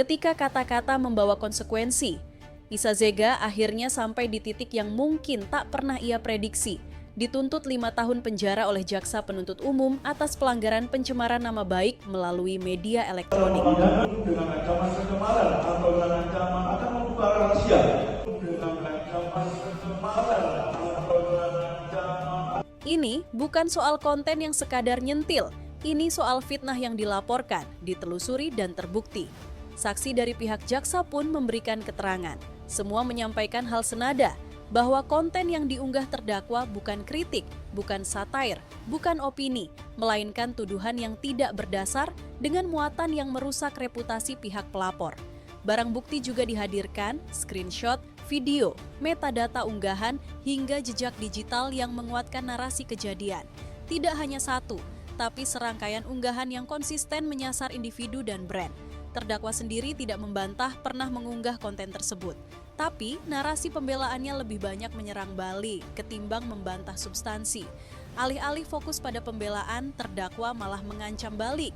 ketika kata-kata membawa konsekuensi. Isa Zega akhirnya sampai di titik yang mungkin tak pernah ia prediksi. Dituntut 5 tahun penjara oleh jaksa penuntut umum atas pelanggaran pencemaran nama baik melalui media elektronik. Dengan ancaman pencemaran atau dengan ancaman akan membuka rahasia. Dengan ancaman pencemaran atau dengan ancaman. Ini bukan soal konten yang sekadar nyentil. Ini soal fitnah yang dilaporkan, ditelusuri dan terbukti. Saksi dari pihak jaksa pun memberikan keterangan. Semua menyampaikan hal senada, bahwa konten yang diunggah terdakwa bukan kritik, bukan satair, bukan opini, melainkan tuduhan yang tidak berdasar dengan muatan yang merusak reputasi pihak pelapor. Barang bukti juga dihadirkan, screenshot, video, metadata unggahan, hingga jejak digital yang menguatkan narasi kejadian. Tidak hanya satu, tapi serangkaian unggahan yang konsisten menyasar individu dan brand. Terdakwa sendiri tidak membantah pernah mengunggah konten tersebut. Tapi narasi pembelaannya lebih banyak menyerang balik ketimbang membantah substansi. Alih-alih fokus pada pembelaan, terdakwa malah mengancam balik.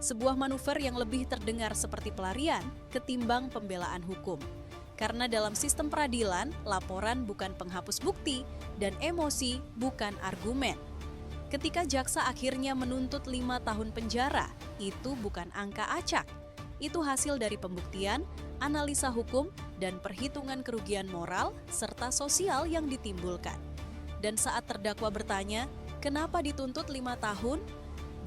Sebuah manuver yang lebih terdengar seperti pelarian ketimbang pembelaan hukum. Karena dalam sistem peradilan, laporan bukan penghapus bukti dan emosi bukan argumen. Ketika jaksa akhirnya menuntut 5 tahun penjara, itu bukan angka acak. Itu hasil dari pembuktian, analisa hukum, dan perhitungan kerugian moral serta sosial yang ditimbulkan. Dan saat terdakwa bertanya, kenapa dituntut 5 tahun?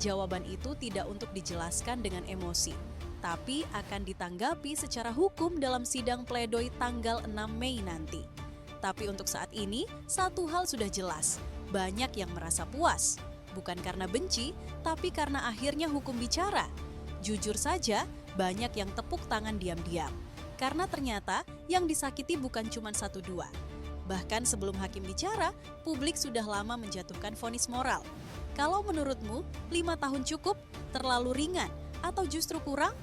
Jawaban itu tidak untuk dijelaskan dengan emosi, tapi akan ditanggapi secara hukum dalam sidang pledoi tanggal 6 Mei nanti. Tapi untuk saat ini, satu hal sudah jelas, banyak yang merasa puas. Bukan karena benci, tapi karena akhirnya hukum bicara. Jujur saja, banyak yang tepuk tangan diam-diam. Karena ternyata yang disakiti bukan cuma 1-2. Bahkan sebelum hakim bicara, publik sudah lama menjatuhkan vonis moral. Kalau menurutmu, 5 tahun cukup, terlalu ringan, atau justru kurang?